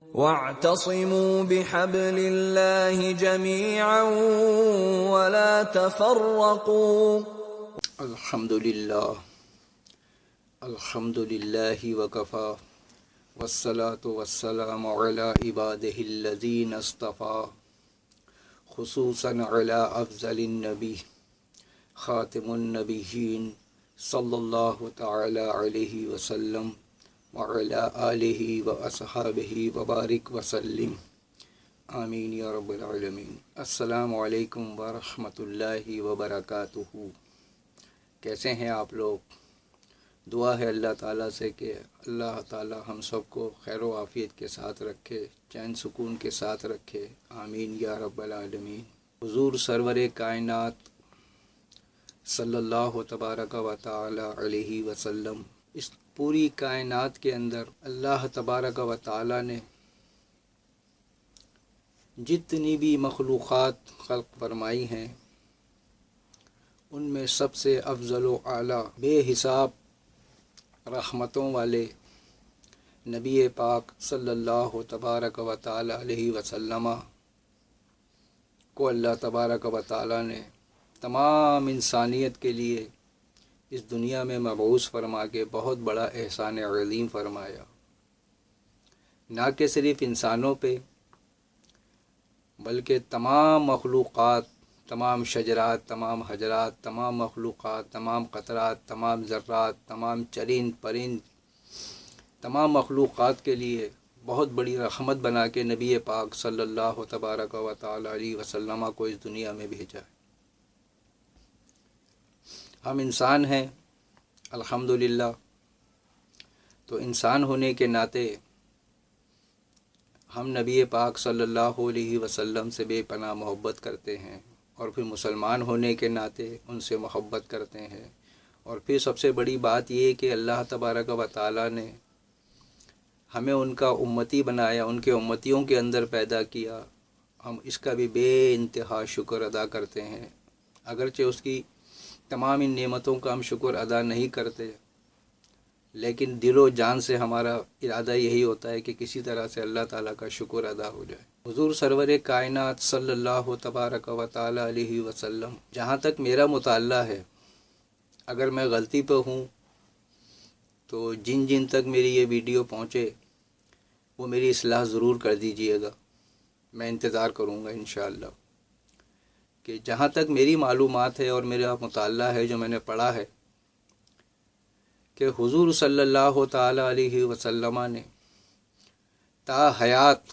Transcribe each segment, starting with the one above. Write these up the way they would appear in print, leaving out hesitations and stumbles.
وَاعْتَصِمُوا بِحَبْلِ اللَّهِ جَمِيعًا وَلَا تَفَرَّقُوا. الحمد للہ وکفا والصلاة والسلام علی عبادہ الذین اصطفیٰ خصوصاً علی افضل النبی خاتم النبیین صلی اللہ تعالی علیہ وسلم وعلی آلہ واصحابہ وبارک وسلم آمین یا رب العالمین۔ السلام علیکم ورحمۃ اللہ وبرکاتہ۔ کیسے ہیں آپ لوگ؟ دعا ہے اللہ تعالیٰ سے کہ اللہ تعالیٰ ہم سب کو خیر و عافیت کے ساتھ رکھے، چین سکون کے ساتھ رکھے، آمین یا رب العالمین۔ حضور سرور کائنات صلی اللہ تبارک و تعالی علیہ وسلم، اس پوری کائنات کے اندر اللہ تبارک و تعالی نے جتنی بھی مخلوقات خلق فرمائی ہیں، ان میں سب سے افضل و اعلیٰ بے حساب رحمتوں والے نبی پاک صلی اللہ تبارک و تعالی علیہ وسلم کو اللہ تبارک و تعالی نے تمام انسانیت کے لیے اس دنیا میں مبعوث فرما کے بہت بڑا احسان عظیم فرمایا۔ نہ کہ صرف انسانوں پہ بلکہ تمام مخلوقات، تمام شجرات، تمام حجرات، تمام مخلوقات، تمام قطرات، تمام ذرات، تمام چرند پرند، تمام مخلوقات کے لیے بہت بڑی رحمت بنا کے نبی پاک صلی اللہ تبارک و تعالی علیہ وسلم کو اس دنیا میں بھیجا ہے۔ ہم انسان ہیں الحمدللہ، تو انسان ہونے کے ناطے ہم نبی پاک صلی اللہ علیہ وسلم سے بے پناہ محبت کرتے ہیں، اور پھر مسلمان ہونے کے ناطے ان سے محبت کرتے ہیں، اور پھر سب سے بڑی بات یہ کہ اللہ تبارک و تعالی نے ہمیں ان کا امتی بنایا، ان کے امتیوں کے اندر پیدا کیا۔ ہم اس کا بھی بے انتہا شکر ادا کرتے ہیں، اگرچہ اس کی تمام ان نعمتوں کا ہم شکر ادا نہیں کرتے، لیکن دل و جان سے ہمارا ارادہ یہی ہوتا ہے کہ کسی طرح سے اللہ تعالیٰ کا شکر ادا ہو جائے۔ حضور سرور کائنات صلی اللہ تبارک و تعالی علیہ وسلم، جہاں تک میرا مطالعہ ہے، اگر میں غلطی پہ ہوں تو جن تک میری یہ ویڈیو پہنچے وہ میری اصلاح ضرور کر دیجئے گا، میں انتظار کروں گا انشاءاللہ۔ کہ جہاں تک میری معلومات ہے اور میرا مطالعہ ہے، جو میں نے پڑھا ہے، کہ حضور صلی اللہ تعالی علیہ وسلم نے تا حیات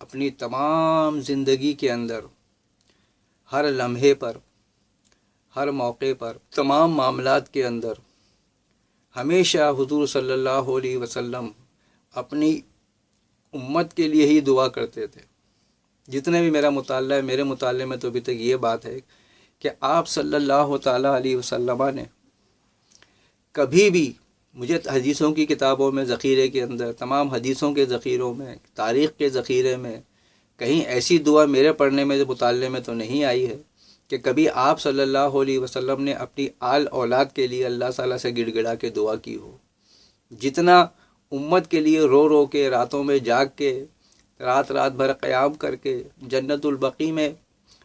اپنی تمام زندگی کے اندر ہر لمحے پر، ہر موقع پر، تمام معاملات کے اندر ہمیشہ حضور صلی اللہ علیہ وسلم اپنی امت کے لیے ہی دعا کرتے تھے۔ جتنے بھی میرا مطالعہ ہے، میرے مطالعے میں تو ابھی تک یہ بات ہے کہ آپ صلی اللہ تعالی علیہ وسلم نے کبھی بھی، مجھے حدیثوں کی کتابوں میں ذخیرے کے اندر، تمام حدیثوں کے ذخیروں میں، تاریخ کے ذخیرے میں، کہیں ایسی دعا میرے پڑھنے میں، مطالعے میں تو نہیں آئی ہے کہ کبھی آپ صلی اللہ علیہ وسلم نے اپنی آل اولاد کے لیے اللہ تعالیٰ سے گڑ گڑا کے دعا کی ہو۔ جتنا امت کے لیے رو رو کے، راتوں میں جاگ کے، رات بھر قیام کر کے، جنت البقیع میں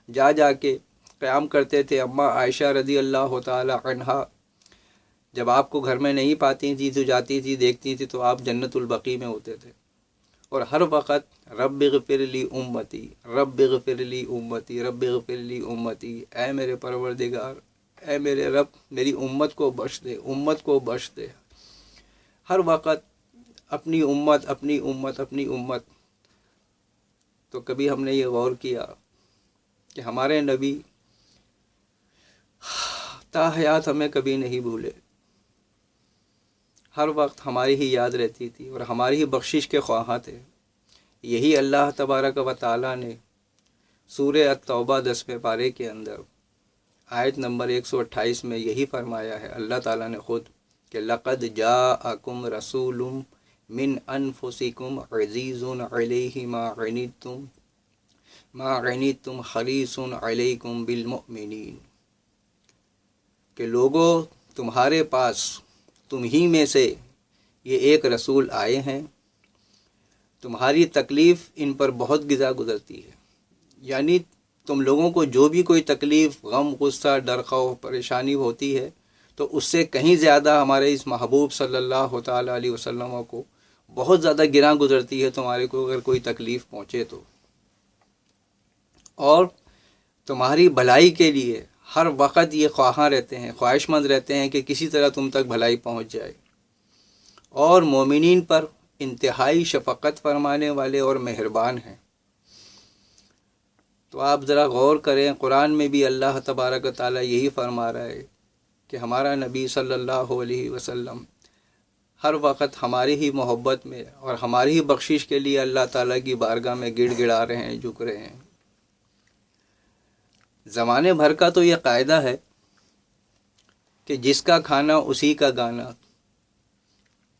جا کے قیام کرتے تھے۔ اماں عائشہ رضی اللہ تعالی عنہا جب آپ کو گھر میں نہیں پاتی تھی تو جاتی تھی، دیکھتی تھی تو آپ جنت البقیع میں ہوتے تھے، اور ہر وقت رب اغفر لی امتی، رب اغفر لی امتی، رب اغفر لی امتی، اے میرے پروردگار، اے میرے رب، میری امت کو بخش دے، امت کو بخش دے۔ ہر وقت اپنی امت، اپنی امت، اپنی امت۔ تو کبھی ہم نے یہ غور کیا کہ ہمارے نبی تا حیات ہمیں کبھی نہیں بھولے، ہر وقت ہماری ہی یاد رہتی تھی اور ہماری ہی بخشش کے خواہاں تھے۔ یہی اللہ تبارک و تعالی نے سورہ التوبہ 10ویں پارے کے اندر آیت نمبر 128 میں یہی فرمایا ہے، اللہ تعالیٰ نے خود، کہ لقد جاءکم رسول من انفسکم عزیز علیہ ما عنتم حریص علیکم بالمؤمنین، کہ لوگوں تمہارے پاس، تم ہی میں سے یہ ایک رسول آئے ہیں تمہاری تکلیف ان پر بہت گزرتی ہے، یعنی تم لوگوں کو جو بھی کوئی تکلیف، غم، غصہ، ڈر، خوف، پریشانی ہوتی ہے تو اس سے کہیں زیادہ ہمارے اس محبوب صلی اللہ تعالیٰ علیہ وسلم کو بہت زیادہ گراں گزرتی ہے تمہارے کو اگر کوئی تکلیف پہنچے تو، اور تمہاری بھلائی کے لیے ہر وقت یہ خواہاں رہتے ہیں، خواہش مند رہتے ہیں کہ کسی طرح تم تک بھلائی پہنچ جائے، اور مومنین پر انتہائی شفقت فرمانے والے اور مہربان ہیں۔ تو آپ ذرا غور کریں، قرآن میں بھی اللہ تبارک و تعالیٰ یہی فرما رہا ہے کہ ہمارا نبی صلی اللہ علیہ وسلم ہر وقت ہماری ہی محبت میں اور ہماری ہی بخشش کے لیے اللہ تعالیٰ کی بارگاہ میں گڑ گڑا رہے ہیں، جھک رہے ہیں۔ زمانے بھر کا تو یہ قاعدہ ہے کہ جس کا کھانا اسی کا گانا،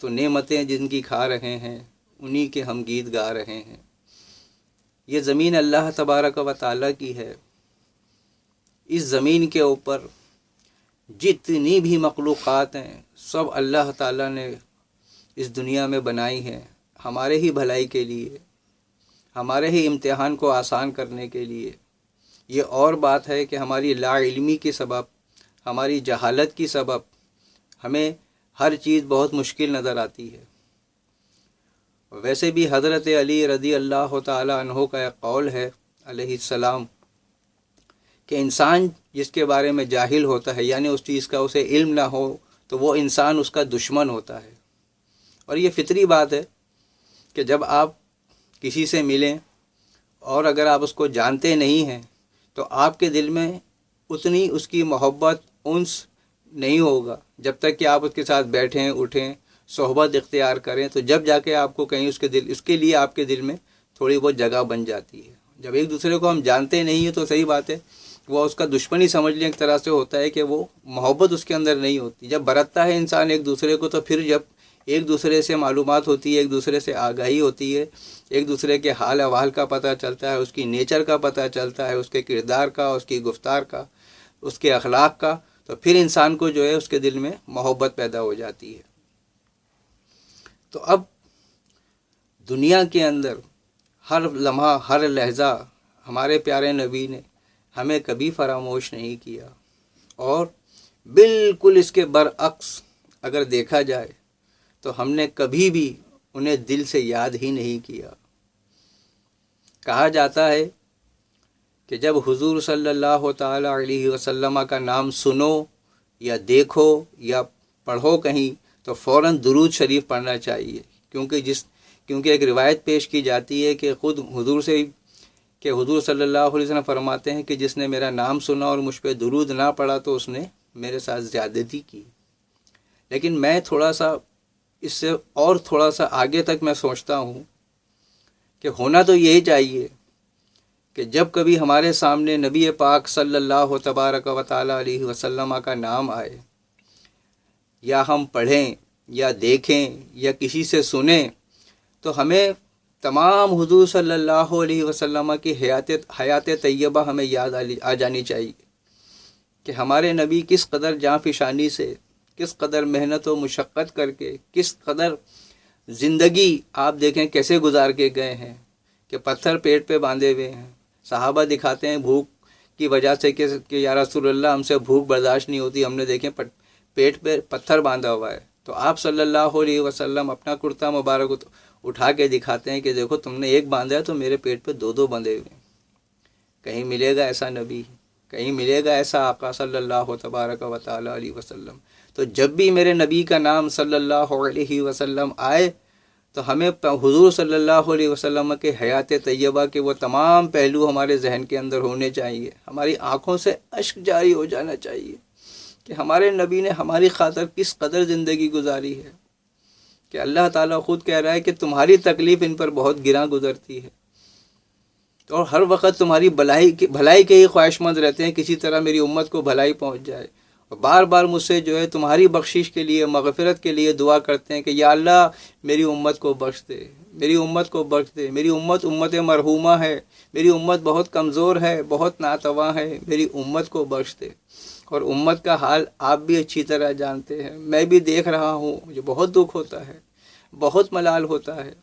تو نعمتیں جن کی کھا رہے ہیں انہی کے ہم گیت گا رہے ہیں۔ یہ زمین اللہ تبارک و تعالیٰ کی ہے، اس زمین کے اوپر جتنی بھی مخلوقات ہیں سب اللہ تعالیٰ نے اس دنیا میں بنائی ہیں ہمارے ہی بھلائی کے لیے، ہمارے ہی امتحان کو آسان کرنے کے لیے۔ یہ اور بات ہے کہ ہماری لا علمی کے سبب، ہماری جہالت کی سبب ہمیں ہر چیز بہت مشکل نظر آتی ہے۔ ویسے بھی حضرت علی رضی اللہ تعالی عنہ کا ایک قول ہے علیہ السلام کہ انسان جس کے بارے میں جاہل ہوتا ہے، یعنی اس چیز کا اسے علم نہ ہو، تو وہ انسان اس کا دشمن ہوتا ہے۔ اور یہ فطری بات ہے کہ جب آپ کسی سے ملیں اور اگر آپ اس کو جانتے نہیں ہیں تو آپ کے دل میں اتنی اس کی محبت، انس نہیں ہوگا جب تک کہ آپ اس کے ساتھ بیٹھیں، اٹھیں، صحبت اختیار کریں، تو جب جا کے آپ کو کہیں اس کے لیے آپ کے دل میں تھوڑی بہت جگہ بن جاتی ہے۔ جب ایک دوسرے کو ہم جانتے نہیں ہیں تو صحیح بات ہے، وہ اس کا دشمن ہی سمجھ لیں، ایک طرح سے ہوتا ہے کہ وہ محبت اس کے اندر نہیں ہوتی۔ جب برتتا ہے انسان ایک دوسرے کو تو پھر جب ایک دوسرے سے معلومات ہوتی ہے، ایک دوسرے سے آگاہی ہوتی ہے، ایک دوسرے کے حال احوال کا پتہ چلتا ہے، اس کی نیچر کا پتہ چلتا ہے، اس کے کردار کا، اس کی گفتار کا، اس کے اخلاق کا، تو پھر انسان کو جو ہے اس کے دل میں محبت پیدا ہو جاتی ہے۔ تو اب دنیا کے اندر ہر لمحہ، ہر لحظہ ہمارے پیارے نبی نے ہمیں کبھی فراموش نہیں کیا، اور بالکل اس کے برعکس اگر دیکھا جائے تو ہم نے کبھی بھی انہیں دل سے یاد ہی نہیں کیا۔ کہا جاتا ہے کہ جب حضور صلی اللہ تعالی علیہ وسلم کا نام سنو یا دیکھو یا پڑھو کہیں تو فوراً درود شریف پڑھنا چاہیے، کیونکہ ایک روایت پیش کی جاتی ہے کہ خود حضور صلی اللہ علیہ وسلم فرماتے ہیں کہ جس نے میرا نام سنا اور مجھ پہ درود نہ پڑھا تو اس نے میرے ساتھ زیادتی کی۔ لیکن میں اس سے اور تھوڑا سا آگے تک میں سوچتا ہوں کہ ہونا تو یہی چاہیے کہ جب کبھی ہمارے سامنے نبی پاک صلی اللہ تبارک و تعالی علیہ وسلم کا نام آئے، یا ہم پڑھیں یا دیکھیں یا کسی سے سنیں، تو ہمیں تمام حضور صلی اللہ علیہ وسلم کی حیات طیبہ ہمیں یاد آ جانی چاہیے کہ ہمارے نبی کس قدر جاں فشانی سے، کس قدر محنت و مشقت کر کے، کس قدر زندگی آپ دیکھیں کیسے گزار کے گئے ہیں، کہ پتھر پیٹ پہ باندھے ہوئے ہیں۔ صحابہ دکھاتے ہیں بھوک کی وجہ سے کہ یا رسول اللہ ہم سے بھوک برداشت نہیں ہوتی، ہم نے دیکھیں پیٹ پہ پتھر باندھا ہوا ہے، تو آپ صلی اللہ علیہ وسلم اپنا کرتا مبارک اٹھا کے دکھاتے ہیں کہ دیکھو تم نے ایک باندھا ہے تو میرے پیٹ پہ دو بندھے ہوئے ہیں۔ کہیں ملے گا ایسا نبی، کہیں ملے گا ایسا آقا صلی اللہ تبارک و تعالی علیہ وسلم؟ تو جب بھی میرے نبی کا نام صلی اللہ علیہ وسلم آئے تو ہمیں حضور صلی اللہ علیہ وسلم کے حیات طیبہ کے وہ تمام پہلو ہمارے ذہن کے اندر ہونے چاہیے، ہماری آنکھوں سے اشک جاری ہو جانا چاہیے کہ ہمارے نبی نے ہماری خاطر کس قدر زندگی گزاری ہے، کہ اللہ تعالیٰ خود کہہ رہا ہے کہ تمہاری تکلیف ان پر بہت گراں گزرتی ہے، اور ہر وقت تمہاری بھلائی کے ہی خواہش مند رہتے ہیں، کسی طرح میری امت کو بھلائی پہنچ جائے، اور بار بار مجھ سے جو ہے تمہاری بخشش کے لیے، مغفرت کے لیے دعا کرتے ہیں کہ یا اللہ میری امت کو بخش دے، میری امت کو بخش دے، میری امت مرحومہ ہے، میری امت بہت کمزور ہے، بہت ناتواں ہے، میری امت کو بخش دے۔ اور امت کا حال آپ بھی اچھی طرح جانتے ہیں، میں بھی دیکھ رہا ہوں، مجھے بہت دکھ ہوتا ہے، بہت ملال ہوتا ہے۔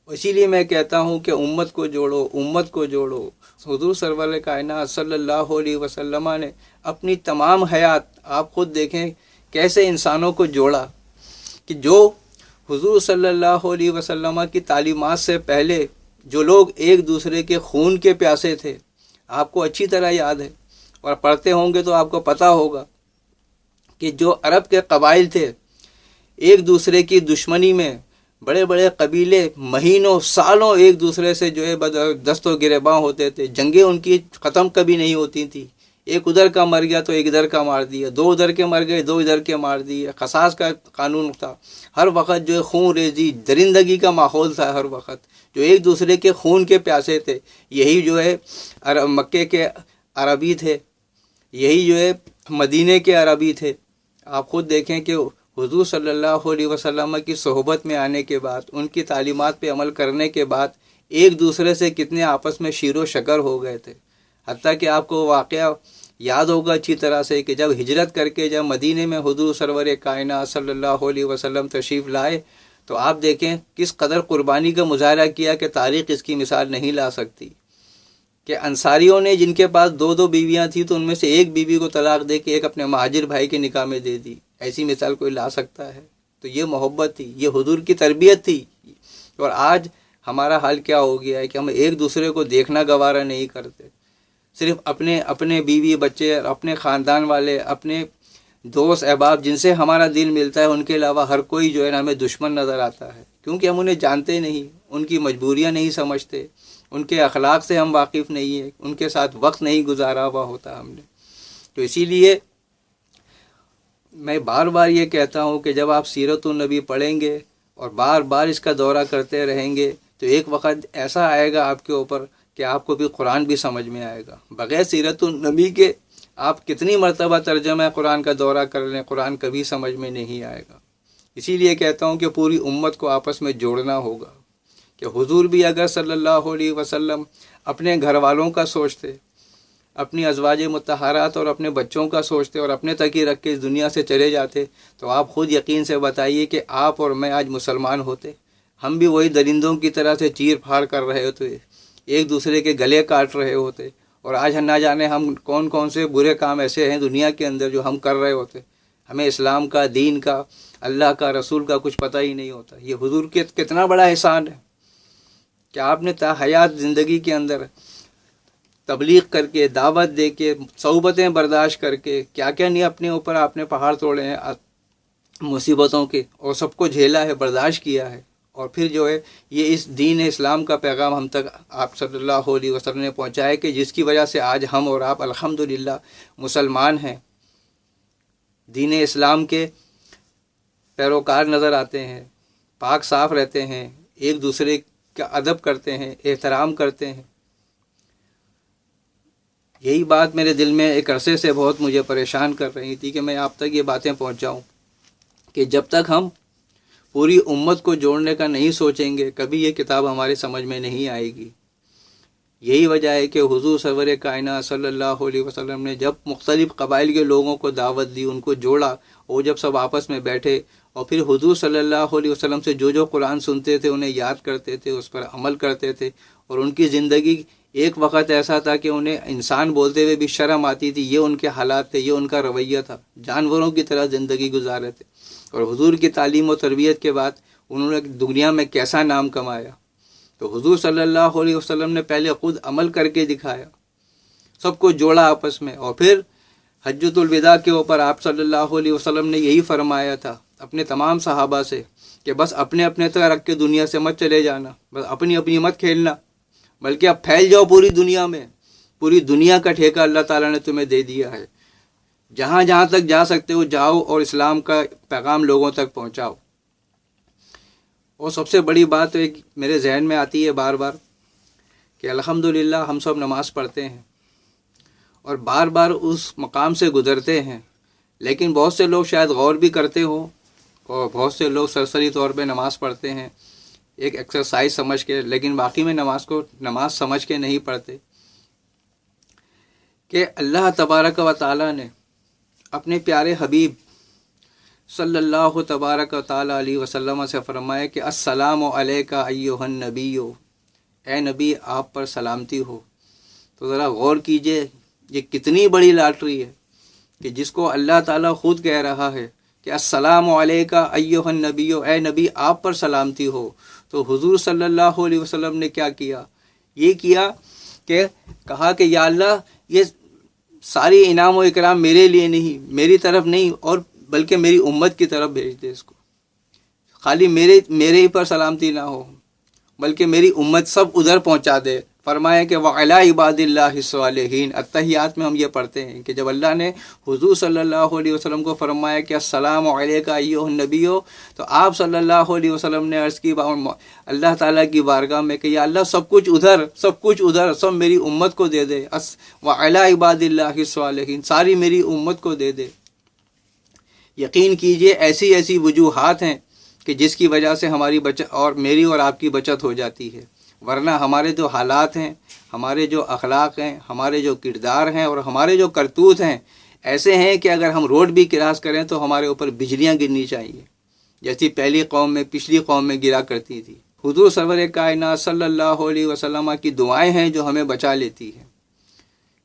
اسی لیے میں کہتا ہوں کہ امت کو جوڑو، امت کو جوڑو۔ حضور سرور کائنات صلی اللہ علیہ وسلم نے اپنی تمام حیات، آپ خود دیکھیں کیسے انسانوں کو جوڑا، کہ جو حضور صلی اللہ علیہ وسلم کی تعلیمات سے پہلے جو لوگ ایک دوسرے کے خون کے پیاسے تھے، آپ کو اچھی طرح یاد ہے اور پڑھتے ہوں گے تو آپ کو پتہ ہوگا کہ جو عرب کے قبائل تھے، ایک دوسرے کی دشمنی میں بڑے بڑے قبیلے مہینوں سالوں ایک دوسرے سے جو ہے دست و گریباں ہوتے تھے، جنگیں ان کی ختم کبھی نہیں ہوتی تھیں، ایک ادھر کا مر گیا تو ایک ادھر کا مار دیا، دو ادھر کے مر گئے دو ادھر کے مار دیے، قصاص کا قانون تھا ہر وقت، جو ہے خون ریزی درندگی کا ماحول تھا ہر وقت، جو ایک دوسرے کے خون کے پیاسے تھے۔ یہی جو ہے مکے کے عربی تھے، یہی جو ہے مدینے کے عربی تھے۔ آپ خود دیکھیں کہ حضور صلی اللہ علیہ وسلم کی صحبت میں آنے کے بعد، ان کی تعلیمات پہ عمل کرنے کے بعد ایک دوسرے سے کتنے آپس میں شیر و شکر ہو گئے تھے۔ حتیٰ کہ آپ کو واقعہ یاد ہوگا اچھی طرح سے کہ جب ہجرت کر کے جب مدینے میں حضور سرور کائنات صلی اللہ علیہ وسلم تشریف لائے تو آپ دیکھیں کس قدر قربانی کا مظاہرہ کیا کہ تاریخ اس کی مثال نہیں لا سکتی، کہ انصاریوں نے جن کے پاس دو دو بیویاں تھیں تو ان میں سے ایک بیوی کو طلاق دے کے ایک اپنے مہاجر بھائی کے نکاح میں دے دی۔ ایسی مثال کوئی لا سکتا ہے؟ تو یہ محبت تھی، یہ حضور کی تربیت تھی۔ اور آج ہمارا حال کیا ہو گیا ہے کہ ہم ایک دوسرے کو دیکھنا گوارا نہیں کرتے، صرف اپنے بیوی بچے، اپنے خاندان والے، اپنے دوست احباب جن سے ہمارا دل ملتا ہے، ان کے علاوہ ہر کوئی جو ہے نا ہمیں دشمن نظر آتا ہے، کیونکہ ہم انہیں جانتے نہیں، ان کی مجبوریاں نہیں سمجھتے، ان کے اخلاق سے ہم واقف نہیں ہیں، ان کے ساتھ وقت نہیں گزارا ہوا ہوتا ہم نے۔ تو اسی لیے میں بار بار یہ کہتا ہوں کہ جب آپ سیرت النبی پڑھیں گے اور بار بار اس کا دورہ کرتے رہیں گے تو ایک وقت ایسا آئے گا آپ کے اوپر کہ آپ کو بھی قرآن بھی سمجھ میں آئے گا۔ بغیر سیرت النبی کے آپ کتنی مرتبہ ترجمہ قرآن کا دورہ کر لیں، قرآن کبھی سمجھ میں نہیں آئے گا۔ اسی لیے کہتا ہوں کہ پوری امت کو آپس میں جوڑنا ہوگا، کہ حضور بھی اگر صلی اللہ علیہ وسلم اپنے گھر والوں کا سوچتے، اپنی ازواج مطہرات اور اپنے بچوں کا سوچتے اور اپنے تک ہی رکھ کے اس دنیا سے چلے جاتے تو آپ خود یقین سے بتائیے کہ آپ اور میں آج مسلمان ہوتے؟ ہم بھی وہی درندوں کی طرح سے چیر پھاڑ کر رہے ہوتے، ایک دوسرے کے گلے کاٹ رہے ہوتے، اور آج نہ جانے ہم کون کون سے برے کام ایسے ہیں دنیا کے اندر جو ہم کر رہے ہوتے، ہمیں اسلام کا، دین کا، اللہ کا، رسول کا کچھ پتہ ہی نہیں ہوتا۔ یہ حضور کے کتنا بڑا احسان ہے کہ آپ نے تا حیات زندگی کے اندر تبلیغ کر کے، دعوت دے کے، صحبتیں برداشت کر کے، کیا کیا نہیں اپنے اوپر آپ نے پہاڑ توڑے ہیں مصیبتوں کے، اور سب کو جھیلا ہے، برداشت کیا ہے، اور پھر جو ہے یہ اس دین اسلام کا پیغام ہم تک آپ صلی اللہ علیہ وسلم نے پہنچایا، کہ جس کی وجہ سے آج ہم اور آپ الحمدللہ مسلمان ہیں، دین اسلام کے پیروکار نظر آتے ہیں، پاک صاف رہتے ہیں، ایک دوسرے کا ادب کرتے ہیں، احترام کرتے ہیں۔ یہی بات میرے دل میں ایک عرصے سے بہت مجھے پریشان کر رہی تھی کہ میں آپ تک یہ باتیں پہنچاؤں، کہ جب تک ہم پوری امت کو جوڑنے کا نہیں سوچیں گے کبھی یہ کتاب ہمارے سمجھ میں نہیں آئے گی۔ یہی وجہ ہے کہ حضور سرور کائنات صلی اللہ علیہ وسلم نے جب مختلف قبائل کے لوگوں کو دعوت دی، ان کو جوڑا، اور جب سب آپس میں بیٹھے اور پھر حضور صلی اللہ علیہ وسلم سے جو قرآن سنتے تھے انہیں یاد کرتے تھے، اس پر عمل کرتے تھے، اور ان کی زندگی ایک وقت ایسا تھا کہ انہیں انسان بولتے ہوئے بھی شرم آتی تھی، یہ ان کے حالات تھے، یہ ان کا رویہ تھا، جانوروں کی طرح زندگی گزارے تھے۔ اور حضور کی تعلیم و تربیت کے بعد انہوں نے دنیا میں کیسا نام کمایا۔ تو حضور صلی اللہ علیہ وسلم نے پہلے خود عمل کر کے دکھایا، سب کو جوڑا آپس میں، اور پھر حجۃ الوداع کے اوپر آپ صلی اللہ علیہ وسلم نے یہی فرمایا تھا اپنے تمام صحابہ سے کہ بس اپنے اپنے تک رکھ کے دنیا سے مت چلے جانا، بس اپنی اپنی مت کھیلنا، بلکہ اب پھیل جاؤ پوری دنیا میں، پوری دنیا کا ٹھیکہ اللہ تعالیٰ نے تمہیں دے دیا ہے، جہاں جہاں تک جا سکتے ہو جاؤ اور اسلام کا پیغام لوگوں تک پہنچاؤ۔ اور سب سے بڑی بات ایک میرے ذہن میں آتی ہے بار بار کہ الحمدللہ ہم سب نماز پڑھتے ہیں اور بار بار اس مقام سے گزرتے ہیں، لیکن بہت سے لوگ شاید غور بھی کرتے ہوں، اور بہت سے لوگ سرسری طور پہ نماز پڑھتے ہیں ایک ایکسرسائز سمجھ کے، لیکن باقی میں نماز سمجھ کے نہیں پڑھتے، کہ اللہ تبارک و تعالیٰ نے اپنے پیارے حبیب صلی اللہ تبارک و تعالیٰ علیہ وسلم سے فرمائے کہ السلام علیکہ ایھا النبی، اے نبی آپ پر سلامتی ہو۔ تو ذرا غور کیجئے یہ کتنی بڑی لاٹری ہے کہ جس کو اللہ تعالیٰ خود کہہ رہا ہے کہ السلام علیکہ ایھا النبی، اے نبی آپ پر سلامتی ہو۔ تو حضور صلی اللہ علیہ وسلم نے کیا کیا؟ یہ کیا کہ کہا کہ یا اللہ یہ ساری انعام و اکرام میرے لیے نہیں، میری طرف نہیں، اور بلکہ میری امت کی طرف بھیج دے اس کو۔ خالی میرے ہی پر سلامتی نہ ہو بلکہ میری امت سب ادھر پہنچا دے۔ فرمایا کہ وعلی عباد اللہ الصالحین، اتحیات میں ہم یہ پڑھتے ہیں کہ جب اللہ نے حضور صلی اللہ علیہ وسلم کو فرمایا کہ السلام علیکہ ایھا النبی، تو آپ صلی اللہ علیہ وسلم نے عرض کی اللہ تعالیٰ کی بارگاہ میں کہ یا اللہ سب کچھ ادھر سب میری امت کو دے دے، وعلی عباد اللہ الصالحین ساری میری امت کو دے دے۔ یقین کیجئے ایسی ایسی وجوہات ہیں کہ جس کی وجہ سے ہماری بچت اور میری اور آپ کی بچت ہو جاتی ہے، ورنہ ہمارے جو حالات ہیں، ہمارے جو اخلاق ہیں، ہمارے جو کردار ہیں اور ہمارے جو کرتوت ہیں ایسے ہیں کہ اگر ہم روڈ بھی کراس کریں تو ہمارے اوپر بجلیاں گرنی چاہیے، جیسی پچھلی قوم میں گرا کرتی تھی۔ حضور سرور کائنات صلی اللہ علیہ وسلم کی دعائیں ہیں جو ہمیں بچا لیتی ہیں۔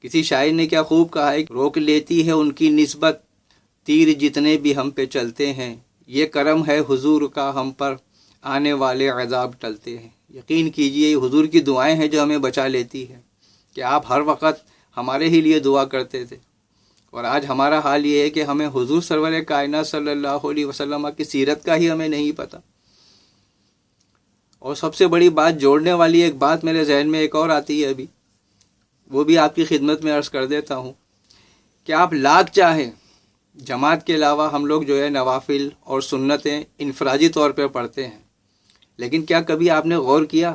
کسی شاعر نے کیا خوب کہا ہے، روک لیتی ہے ان کی نسبت تیر جتنے بھی ہم پہ چلتے ہیں، یہ کرم ہے حضور کا ہم پر آنے والے عذاب ٹلتے ہیں۔ یقین کیجئے یہ حضور کی دعائیں ہیں جو ہمیں بچا لیتی ہے کہ آپ ہر وقت ہمارے ہی لیے دعا کرتے تھے، اور آج ہمارا حال یہ ہے کہ ہمیں حضور سرور کائنات صلی اللہ علیہ وسلم کی سیرت کا ہی ہمیں نہیں پتہ۔ اور سب سے بڑی بات، جوڑنے والی ایک بات میرے ذہن میں ایک اور آتی ہے ابھی، وہ بھی آپ کی خدمت میں عرض کر دیتا ہوں کہ آپ لاکھ چاہیں جماعت کے علاوہ ہم لوگ جو ہے نوافل اور سنتیں انفرادی طور پہ پڑھتے ہیں، لیکن کیا کبھی آپ نے غور کیا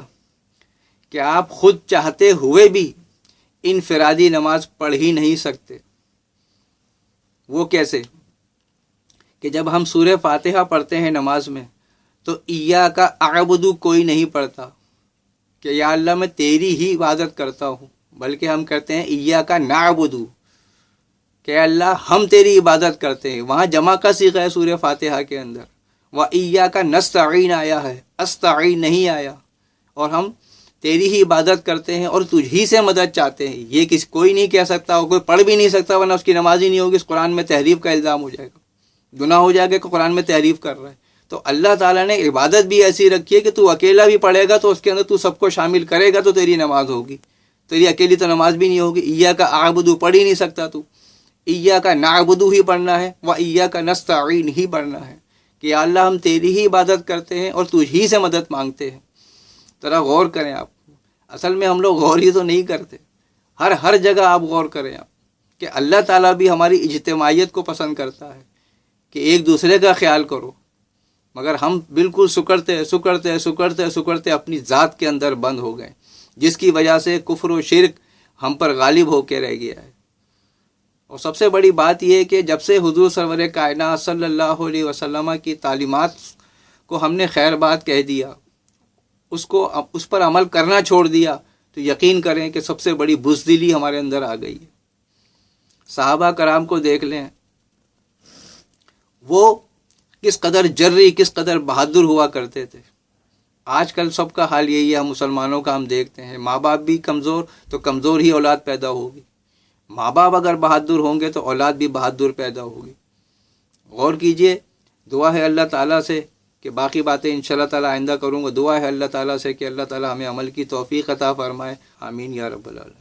کہ آپ خود چاہتے ہوئے بھی انفرادی نماز پڑھ ہی نہیں سکتے؟ وہ کیسے کہ جب ہم سورہ فاتحہ پڑھتے ہیں نماز میں تو ایاک اعبد کوئی نہیں پڑھتا کہ یا اللہ میں تیری ہی عبادت کرتا ہوں، بلکہ ہم کرتے ہیں ایاک نعبد کہ اللہ ہم تیری عبادت کرتے ہیں۔ وہاں جمع کا صیغہ ہے سورہ فاتحہ کے اندر، وَإِيَّاكَ نَسْتَعِينُ آیا ہے، استعین نہیں آیا، اور ہم تیری ہی عبادت کرتے ہیں اور تجھ ہی سے مدد چاہتے ہیں۔ یہ کوئی نہیں کہہ سکتا، اور کوئی پڑھ بھی نہیں سکتا، ورنہ اس کی نماز ہی نہیں ہوگی، اس قرآن میں تحریف کا الزام ہو جائے گا، گناہ ہو جائے گا کہ قرآن میں تحریف کر رہا ہے۔ تو اللہ تعالیٰ نے عبادت بھی ایسی رکھی ہے کہ تو اکیلا بھی پڑھے گا تو اس کے اندر تو سب کو شامل کرے گا تو تیری نماز ہوگی، تیری اکیلی تو نماز بھی نہیں ہوگی۔ ایاک اعبد پڑھ ہی نہیں سکتا تو، ایاک نعبد ہی پڑھنا ہے، وایاک نستعین ہی پڑھنا ہے کہ یا اللہ ہم تیری ہی عبادت کرتے ہیں اور تجھ ہی سے مدد مانگتے ہیں۔ ذرا غور کریں آپ، اصل میں ہم لوگ غور ہی تو نہیں کرتے، ہر جگہ آپ غور کریں آپ کہ اللہ تعالیٰ بھی ہماری اجتماعیت کو پسند کرتا ہے کہ ایک دوسرے کا خیال کرو، مگر ہم بالکل سکڑتے اپنی ذات کے اندر بند ہو گئے، جس کی وجہ سے کفر و شرک ہم پر غالب ہو کے رہ گیا ہے۔ اور سب سے بڑی بات یہ ہے کہ جب سے حضور سرور کائنات صلی اللہ علیہ وسلم کی تعلیمات کو ہم نے خیر بات کہہ دیا، اس پر عمل کرنا چھوڑ دیا، تو یقین کریں کہ سب سے بڑی بزدلی ہمارے اندر آ گئی ہے۔ صحابہ کرام کو دیکھ لیں، وہ کس قدر جری، کس قدر بہادر ہوا کرتے تھے۔ آج کل سب کا حال یہی ہے، ہم مسلمانوں کا ہم دیکھتے ہیں، ماں باپ بھی کمزور تو کمزور ہی اولاد پیدا ہوگی، ماں باپ اگر بہادر ہوں گے تو اولاد بھی بہادر پیدا ہوگی۔ غور کیجئے، دعا ہے اللہ تعالیٰ سے کہ باقی باتیں انشاءاللہ تعالیٰ آئندہ کروں گا، دعا ہے اللہ تعالیٰ سے کہ اللہ تعالیٰ ہمیں عمل کی توفیق عطا فرمائے، آمین یا رب العالمین۔